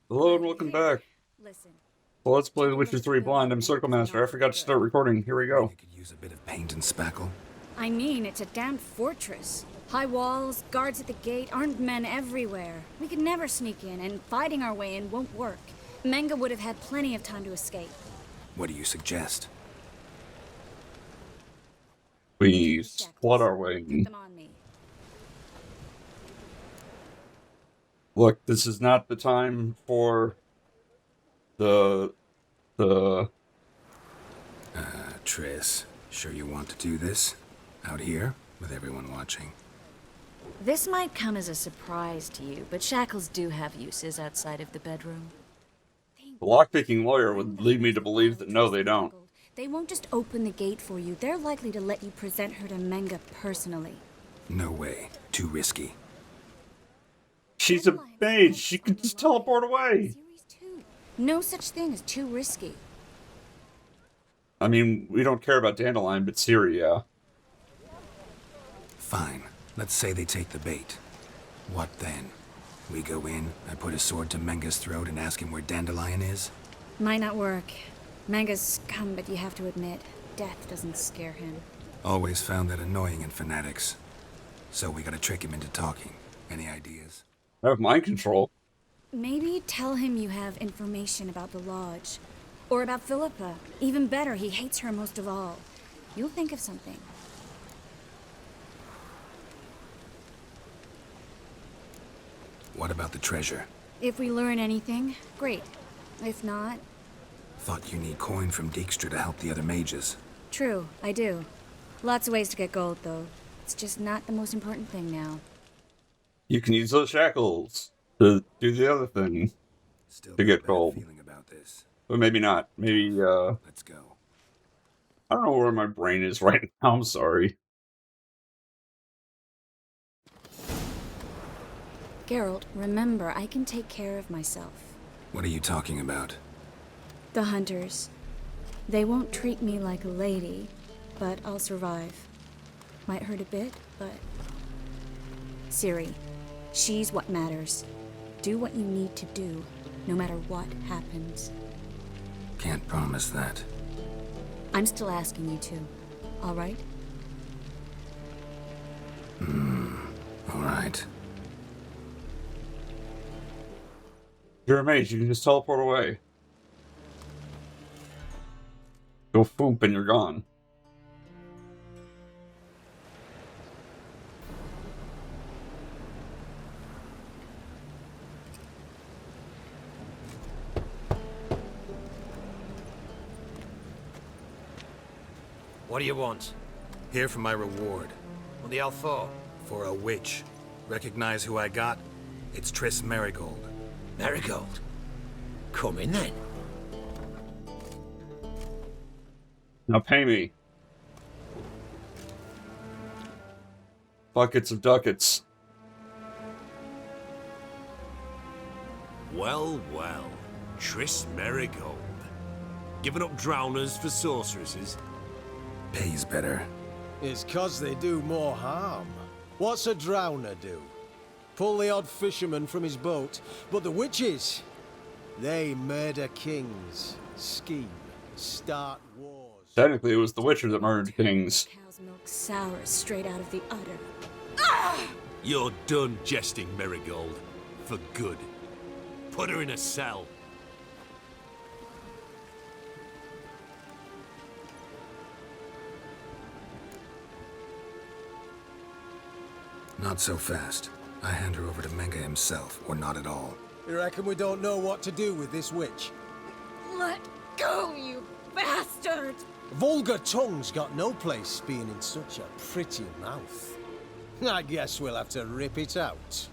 Hello and I'm welcome here. back. Listen, Well, let's play The taking a Witcher look at 3 the Blind. I'm Circle records Master. I not forgot to good. start recording. Here we go. Mega could use a bit of paint and spackle. I mean, it's a damn fortress. High walls, guards at the gate, armed men everywhere. We could never sneak in, and fighting our way in won't work. Menga would have had plenty of time to escape. What do you suggest? We The flood shackles. our way Put in. them on me. Look, this is not the time for the the Triss, sure you want to do this? Out here, with everyone watching? This might come as a surprise to you, but shackles do have uses outside of the bedroom. lockpicking lawyer Find would the lead me house to that believe Lolly that no, Triss they don't. smuggled. They won't just open the gate for you. They're likely to let you present her to Menga personally. No way. Too risky. She's a Dandelion mage. said She so could in just Rye. teleport away. Series 2. No such thing as too risky. I mean, we don't care about Dandelion, but Ciri, yeah. Fine. Let's say they take the bait. What then? We go in, I put a sword to Menga's throat and ask him where Dandelion is? Might not work. Menga's scum, but you have to admit, death doesn't scare him. Always found that annoying in fanatics. So we gotta trick him into talking. Any ideas? I have mind control. Maybe tell him you have information about the lodge. Or about Philippa. Even better, he hates her most of all. You'll think of something. What about the treasure? If we learn anything, great. If not, Thought you need coin from Dijkstra to help the other mages. true, I do. Lots of ways to get gold, though. It's just not the most important thing now. You can use those shackles to do the other thing Still to got a get bad gold. feeling about this. But maybe not. Maybe, Let's go. I don't know where my brain is right now. I'm sorry. Geralt, remember, I can take care of myself. What are you talking about? The hunters. They won't treat me like a lady, but I'll survive. Might hurt a bit, but... Ciri, she's what matters. Do what you need to do, no matter what happens. Can't promise that. I'm still asking you to, all right? All right. You're a mage. You can just teleport away. Go foop and you're gone. What do you want? Here for my reward. What the hell for? For a witch. Recognize who I got? It's Triss Merigold. Marigold. Come in then. Now pay me. Buckets of ducats. Well, well. Triss Merigold. Giving up drowners for sorceresses? Pays better. It's 'cause they do more harm. What's a drowner do? Pull the odd fisherman from his boat. But the witches, they murder kings, scheme, start wars. Technically, it was the Witcher that murdered kings. Cow's milk sour straight out of the udder. You're done jesting, Merigold. For good. Put her in a cell. Not so fast. I hand her over to Menga himself, or not at all. You reckon we don't know what to do with this witch? Let go, you bastard! Vulgar tongue's got no place being in such a pretty mouth. I guess we'll have to rip it out.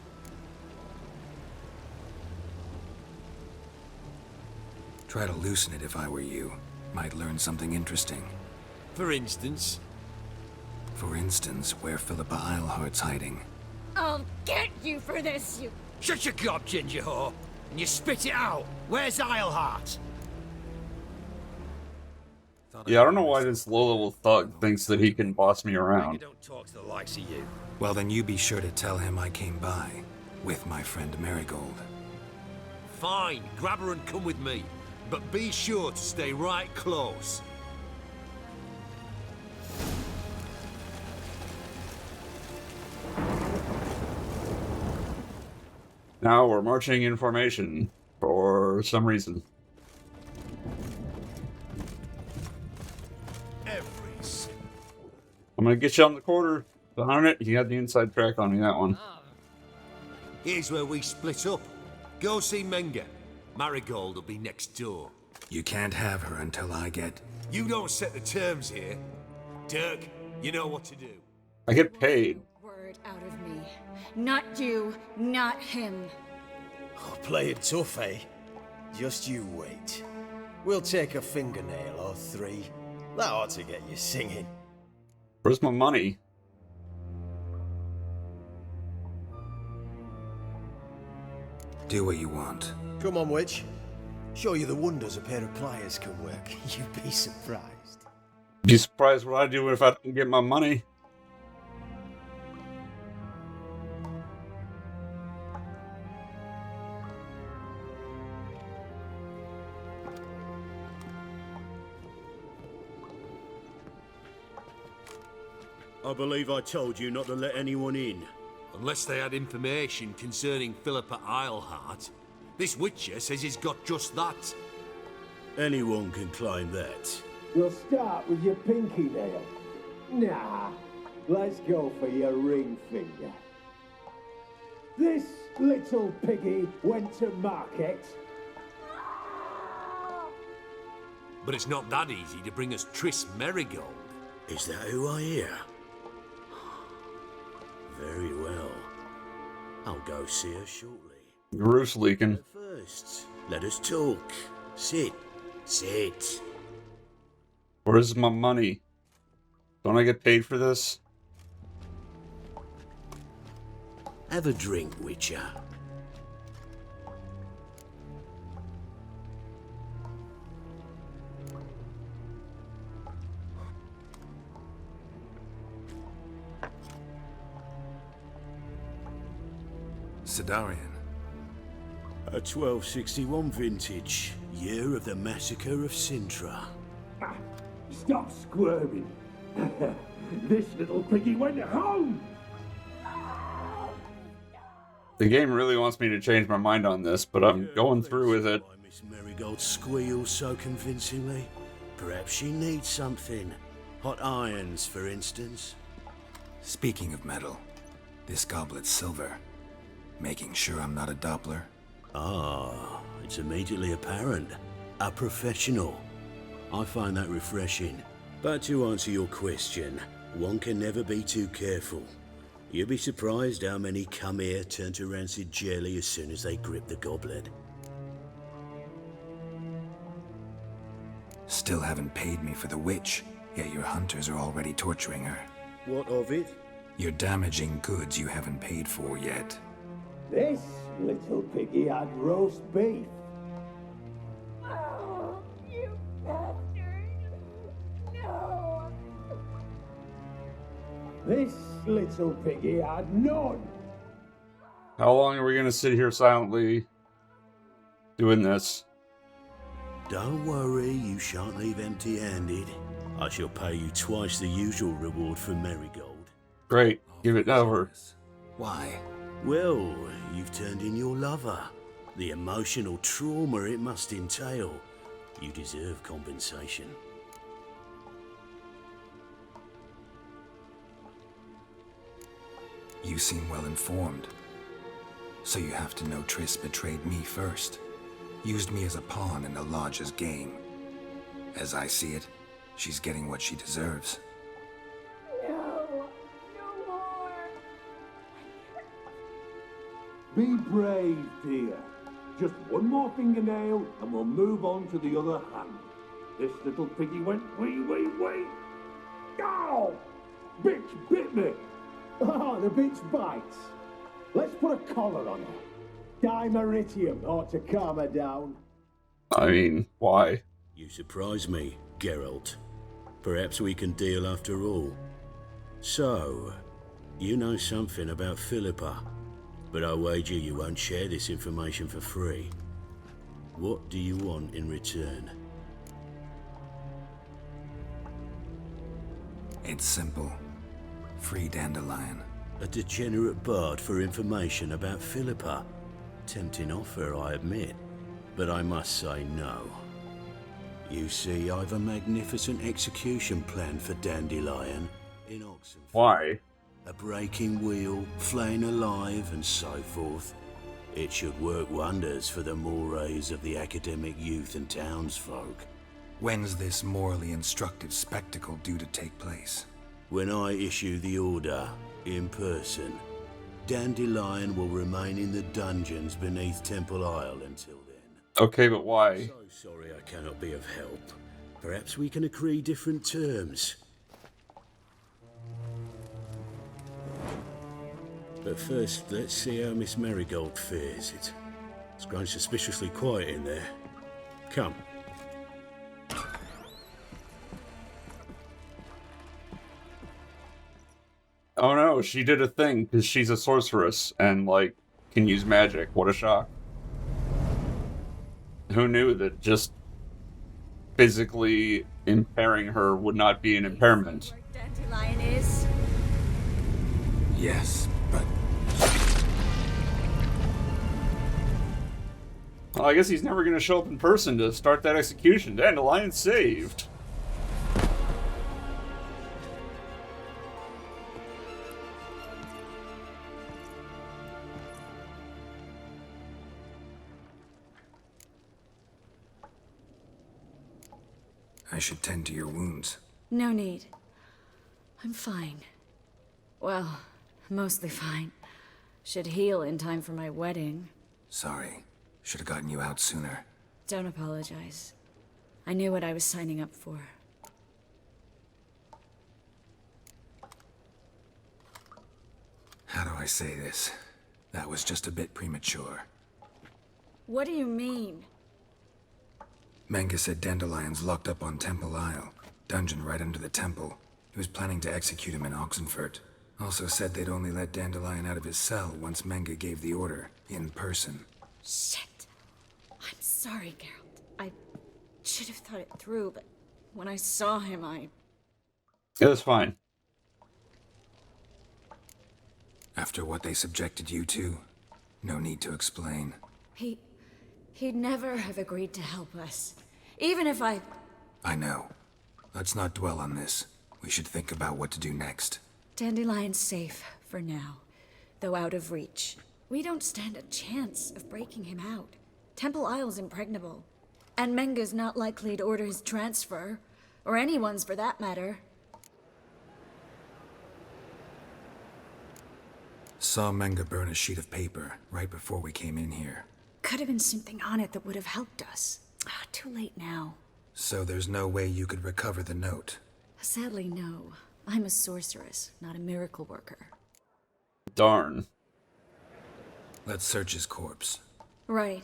Try to loosen it if I were you. Might learn something interesting. For instance, For instance, where Philippa Eilhart's hiding. I'll get you for this, you... Shut your gob, ginger whore, and you spit it out. Where's Isleheart? Yeah, I don't know why this low-level thug thinks that he can boss me You around. don't talk to the likes of you. Well, then you be sure to tell him I came by. With my friend Merigold. Fine, grab her and come with me. But be sure to stay right close. Now we're marching in formation for some reason. I'm gonna get you on the quarter. Behind it, you got the inside track on me, that one. Here's where we split up. Go see Menga. Marigold will be next door. You can't have her until I get... You don't set the terms here. Dirk, you know what to do. I get paid. Word out of me. Not you, not him. Oh, play it tough, eh? Just you wait. We'll take a fingernail or three. That ought to get you singing. Where's my money? Do what you want. Come on, witch. Show you the wonders a pair of pliers can work. You'd be surprised. Be surprised what I do if I don't get my money. I believe I told you not to let anyone in. Unless they had information concerning Philippa Eilhart. This Witcher says he's got just that. Anyone can claim that. You'll start with your pinky nail. Nah, let's go for your ring finger. This little piggy went to market. But it's not that easy to bring us Triss Merigold. Is that who I hear? Very well. I'll go see her shortly. The roof's leaking. But first, let us talk. Sit. Sit. Where's my money? Don't I get paid for this? Have a drink, Witcher. Sidarian. A 1261 vintage, year of the massacre of Sintra. Stop squirming. This little piggy went home. The game really wants me to change my mind on this, but I'm going through with it. Why Miss Merigold squeals so convincingly? Perhaps she needs something. Hot irons, for instance. Speaking of metal, this goblet's silver. Making sure I'm not a Doppler. Ah, it's immediately apparent. A professional. I find that refreshing. But to answer your question, one can never be too careful. You'll be surprised how many come here turn to rancid jelly as soon as they grip the goblet. Still haven't paid me for the witch, yet your hunters are already torturing her. What of it? You're damaging goods you haven't paid for yet. This little piggy had roast beef. Oh, you bastard! No! This little piggy had none. How long are we gonna sit here silently doing this? Don't worry, you shan't leave empty-handed. I shall pay you twice the usual reward for Merigold. Great, give it over. Why? Well, you've turned in your lover. The emotional trauma it must entail. You deserve compensation. You seem well informed. So you have to know Triss betrayed me first. Used me as a pawn in the Lodge's game. As I see it, she's getting what she deserves. No! No more! Be brave, dear. Just one more fingernail and we'll move on to the other hand. This little piggy went wee. Ow! Bitch bit me. Oh, the bitch bites. Let's put a collar on her. Dimeritium ought to calm her down. I mean, why? You surprise me, Geralt. Perhaps we can deal after all. So, you know something about Philippa, but I wager you won't share this information for free. What do you want in return? It's simple. Free Dandelion. A degenerate bard for information about Philippa. Tempting offer, I admit, but I must say no. You see, I've a magnificent execution plan for Dandelion in Oxenford. Why? A breaking wheel, flaying alive, and so forth. It should work wonders for the mores of the academic youth and townsfolk. When's this morally instructive spectacle due to take place? When I issue the order, in person, Dandelion will remain in the dungeons beneath Temple Isle until then. Okay, but why? So sorry I cannot be of help. Perhaps we can agree different terms. But first, let's see how Miss Marigold fares. It's grown suspiciously quiet in there. Come. Oh no, she did a thing because she's a sorceress and, like, can use magic. What a shock. Who knew that just physically impairing her would not be an impairment? Where Dandelion is? Yes, but Well, I guess he's never going to show up in person to start that execution. Dandelion's saved. I should tend to your wounds. No need. I'm fine. Well, mostly fine. Should heal in time for my wedding. Sorry. Should have gotten you out sooner. Don't apologize. I knew what I was signing up for. How do I say this? That was just a bit premature. What do you mean? Manga said Dandelion's locked up on Temple Isle. Dungeon right under the temple. He was planning to execute him in Oxenford. Also said they'd only let Dandelion out of his cell once Manga gave the order, in person. Shit. I'm sorry, Geralt. I should have thought it through, but when I saw him, It was fine. After what they subjected you to, no need to explain. He'd never have agreed to help us. Even if I know. Let's not dwell on this. We should think about what to do next. Dandelion's safe for now, though out of reach. We don't stand a chance of breaking him out. Temple Isle's impregnable, and Menga's not likely to order his transfer, or anyone's for that matter. Saw Manga burn a sheet of paper right before we came in here. Could have been something on it that would have helped us. Too late now. So there's no way you could recover the note? Sadly, no. I'm a sorceress, not a miracle worker. Darn. Let's search his corpse. Right.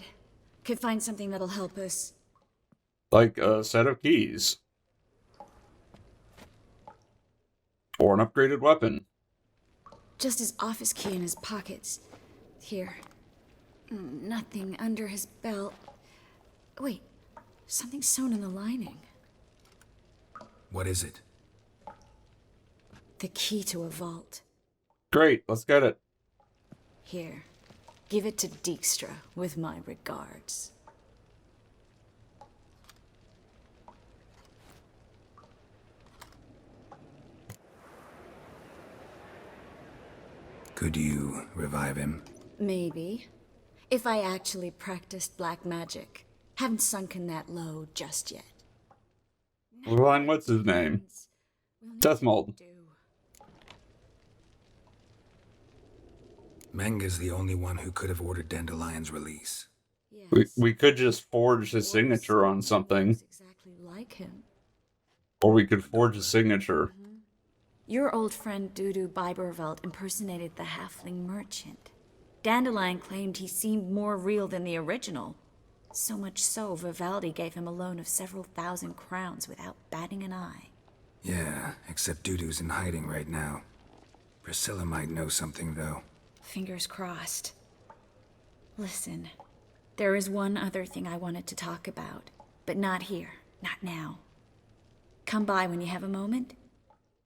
Could find something that'll help us. Like a set of keys. Or an upgraded weapon. Just his office key in his pockets. Here. Nothing under his belt. Wait, something sewn in the lining. What is it? The key to a vault. Great, let's get it. Here, give it to Dijkstra with my regards. Could you revive him? Maybe. If I actually practiced black magic. Haven't sunken that low just yet. Fine, what's his name? Deathmold. Manga's the only one who could have ordered Dandelion's release. Yes. We could just forge his signature on something. Exactly like him. Or we could forge his signature. Your old friend Dudu Biberveld impersonated the halfling merchant. Dandelion claimed he seemed more real than the original. So much so, Vivaldi gave him a loan of several thousand crowns without batting an eye. Yeah, except Dudu's in hiding right now. Priscilla might know something, though. Fingers crossed. Listen, There is one other thing I wanted to talk about, but not here, not now. Come by when you have a moment.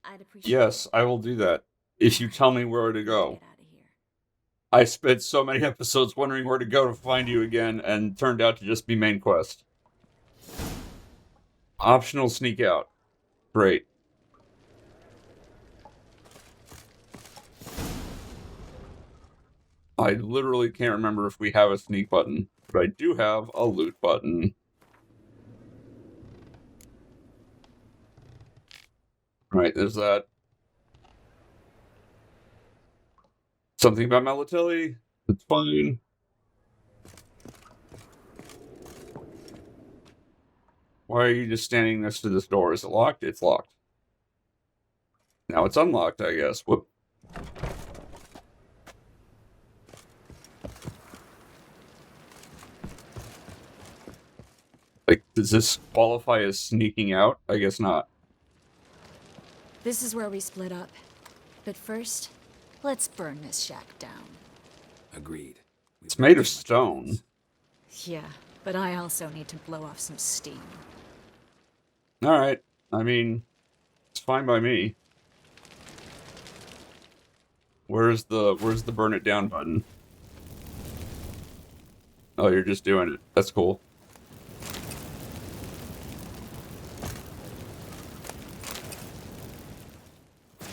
I'd appreciate Yes, I will do that. If you tell me where to go. Get out of here. I spent so many episodes wondering where to go to find you again, and turned out to just be main quest. Optional sneak out. Great. I literally can't remember if we have a sneak button, but I do have a loot button. Right, there's that. Something about Melatelli. It's fine. Why are you just standing next to this door? Is it locked? It's locked. Now it's unlocked, I guess. Whoop. Like, does this qualify as sneaking out? I guess not. This is where we split up. But first, let's burn this shack down. Agreed. It's made of stone. Yeah, but I also need to blow off some steam. Alright. I mean, it's fine by me. Where's the burn it down button? Oh, you're just doing it. That's cool.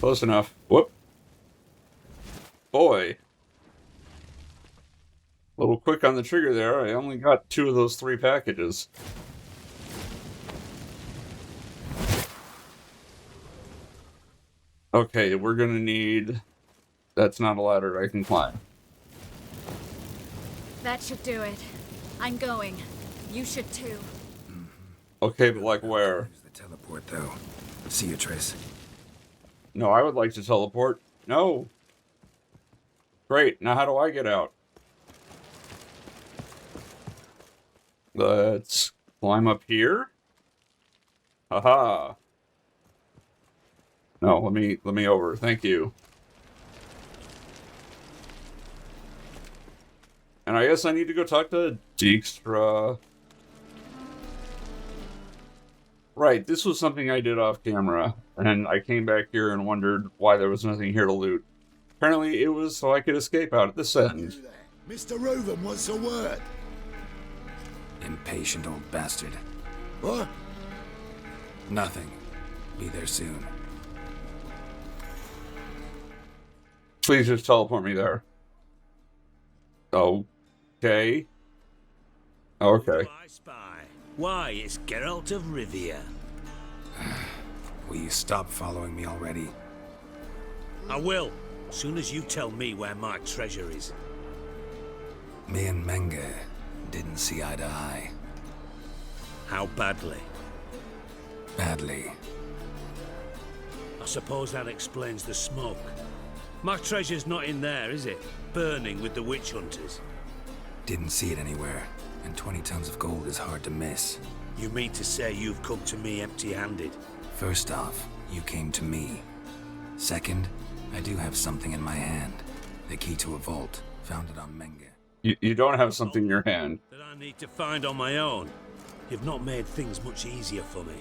Close enough. Whoop. Boy. A little quick on the trigger there. I only got 2 of those 3 packages. Okay, we're gonna need... That's not a ladder I can climb. That should do it. I'm going. You should too. Okay, but like where? Use the teleport, though. See you, Triss. No, I would like to teleport. No. Great, now how do I get out? Let's climb up here. Haha. No, let me over. Thank you. And I guess I need to go talk to Dijkstra. Right, this was something I did off camera, and I came back here and wondered why there was nothing here to loot. Apparently it was so I could escape out at this end. Mr. Reuven wants a word. Impatient old bastard. What? Nothing. Be there soon. Please just teleport me there. Okay. Okay. Who do I spy? Why, it's Geralt of Rivia. Will you stop following me already? I will, as soon as you tell me where my treasure is. Me and Menge didn't see eye to eye. How badly? Badly. I suppose that explains the smoke. My treasure's not in there, is it? Burning with the witch hunters. Didn't see it anywhere, and 20 tons of gold is hard to miss. You mean to say you've come to me empty-handed? First off, you came to me. Second, I do have something in my hand. The key to a vault, found it on Menge. You don't have something in your hand. That I need to find on my own. You've not made things much easier for me.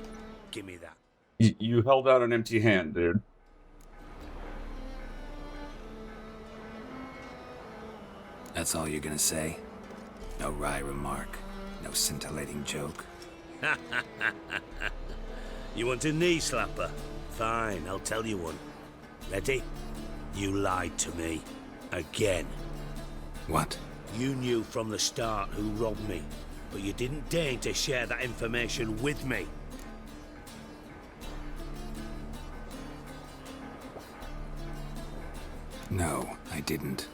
Give me that. You held out an empty hand, dude. That's all you're gonna say? No wry remark, no scintillating joke. You want a knee slapper? Fine, I'll tell you one. Ready? You lied to me. Again. What? You knew from the start who robbed me, but you didn't deign to share that information with me. No, I didn't.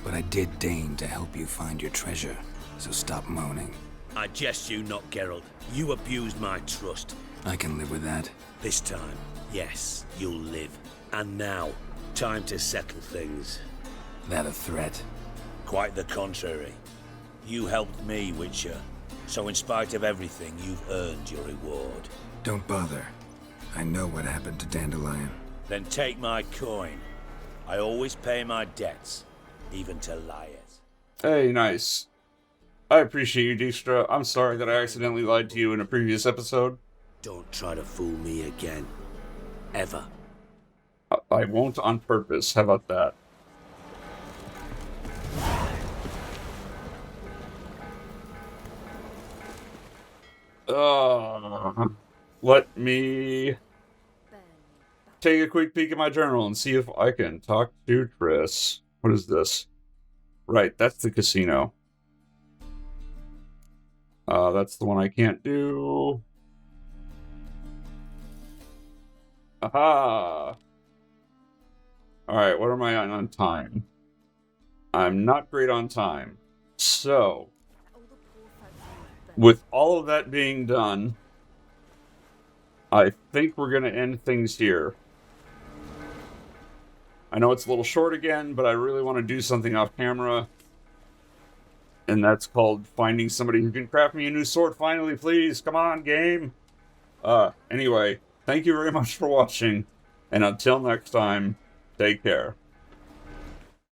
But I did deign to help you find your treasure, so stop moaning. I jest you not, Geralt. You abused my trust. I can live with that. This time, yes, you'll live. And now, time to settle things. That a threat? Quite the contrary. You helped me, Witcher. So in spite of everything, you've earned your reward. Don't bother. I know what happened to Dandelion. Then take my coin. I always pay my debts, even to liars. Hey, nice. I appreciate you, Dijkstra. I'm sorry that I accidentally lied to you in a previous episode. Don't try to fool me again. Ever. I won't on purpose. How about that? Let me take a quick peek at my journal and see if I can talk to Triss. What is this? Right, that's the casino. That's the one I can't do. Aha! Alright, what am I on time? I'm not great on time. So, with all of that being done, I think we're going to end things here. I know it's a little short again, but I really want to do something off camera. And that's called finding somebody who can craft me a new sword finally, please. Come on, game. Anyway, thank you very much for watching. And until next time, take care.